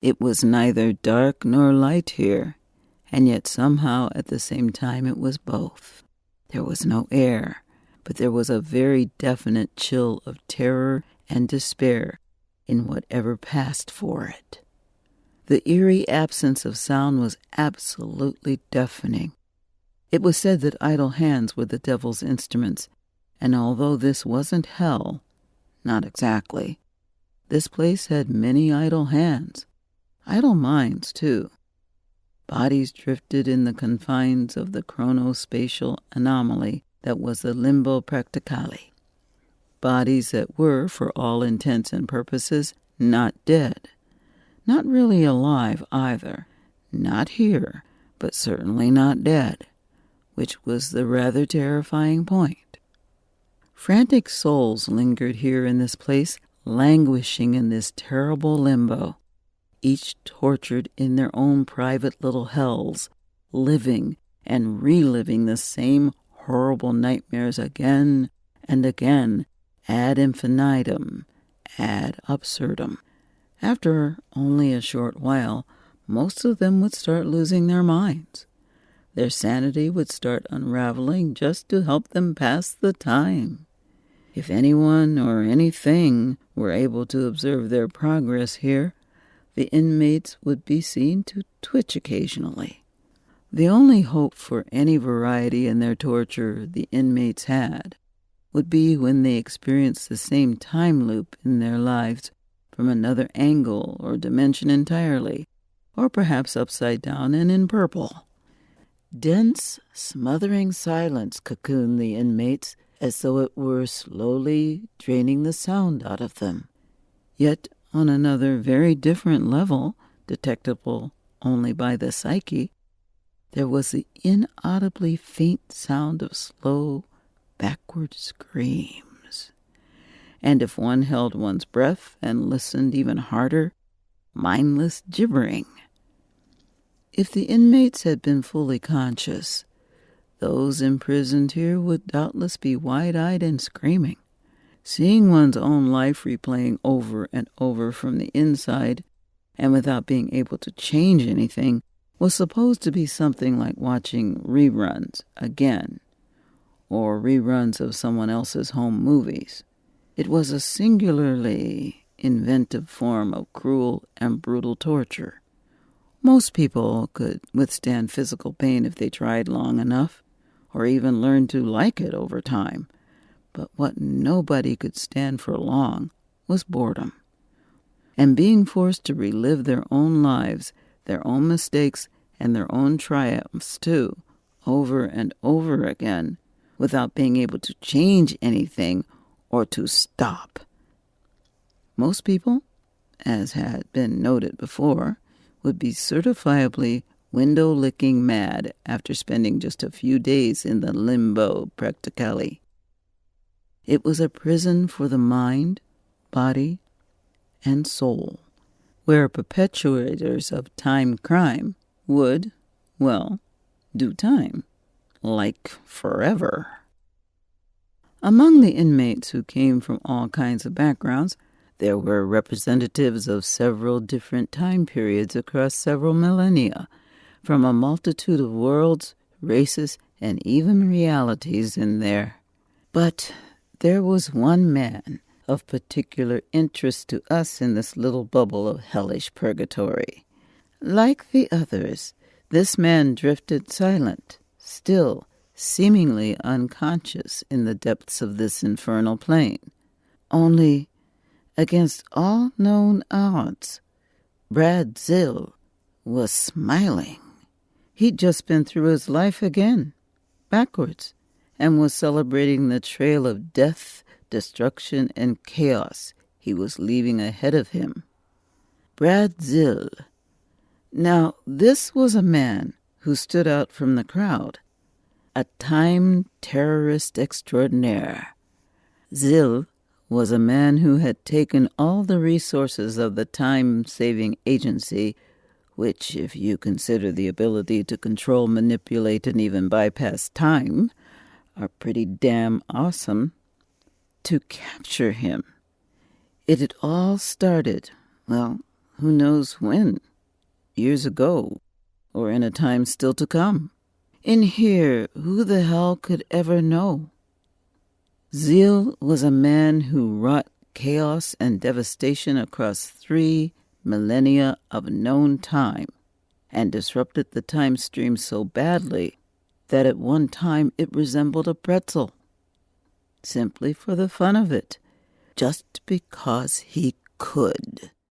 It was neither dark nor light here, and yet somehow at the same time it was both. There was no air, but there was a very definite chill of terror and despair in whatever passed for it. The eerie absence of sound was absolutely deafening. It was said that idle hands were the devil's instruments, and although this wasn't hell, not exactly, this place had many idle hands, idle minds too. Bodies drifted in the confines of the chronospatial anomaly that was the limbo practicale. Bodies that were, for all intents and purposes, not dead. Not really alive either. Not here, but certainly not dead, which was the rather terrifying point. Frantic souls lingered here in this place, languishing in this terrible limbo, each tortured in their own private little hells, living and reliving the same horrible nightmares again and again, ad infinitum, ad absurdum. After only a short while, most of them would start losing their minds. Their sanity would start unraveling just to help them pass the time. If anyone or anything were able to observe their progress here, the inmates would be seen to twitch occasionally. The only hope for any variety in their torture the inmates had would be when they experienced the same time loop in their lives from another angle or dimension entirely, or perhaps upside down and in purple. Dense, smothering silence cocooned the inmates as though it were slowly draining the sound out of them. Yet, on another very different level, detectable only by the psyche, there was the inaudibly faint sound of slow, backward screams. And if one held one's breath and listened even harder, mindless gibbering. If the inmates had been fully conscious, those imprisoned here would doubtless be wide-eyed and screaming. Seeing one's own life replaying over and over from the inside, and without being able to change anything, was supposed to be something like watching reruns again, or reruns of someone else's home movies. It was a singularly inventive form of cruel and brutal torture. Most people could withstand physical pain if they tried long enough, or even learned to like it over time. But what nobody could stand for long was boredom. And being forced to relive their own lives, their own mistakes, and their own triumphs, too, over and over again, without being able to change anything or to stop. Most people, as had been noted before, would be certifiably window-licking mad after spending just a few days in the limbo practicale. It was a prison for the mind, body, and soul, where perpetuators of time crime would, well, do time, like forever. Among the inmates who came from all kinds of backgrounds, there were representatives of several different time periods across several millennia, from a multitude of worlds, races, and even realities in there. But there was one man of particular interest to us in this little bubble of hellish purgatory. Like the others, this man drifted silent, still, seemingly unconscious in the depths of this infernal plane. Only, against all known odds, Bradzil was smiling. He'd just been through his life again, backwards, and was celebrating the trail of death, destruction, and chaos he was leaving ahead of him. Bradzil. Now, this was a man who stood out from the crowd, a time terrorist extraordinaire. Zil was a man who had taken all the resources of the time-saving agency, which, if you consider the ability to control, manipulate, and even bypass time, are pretty damn awesome, to capture him. It had all started, well, Who knows when? Years ago, or in a time still to come. In here, who the hell could ever know? Zeal was a man who wrought chaos and devastation across 3 millennia of known time, and disrupted the time stream so badly that at one time it resembled a pretzel, simply for the fun of it, just because he could.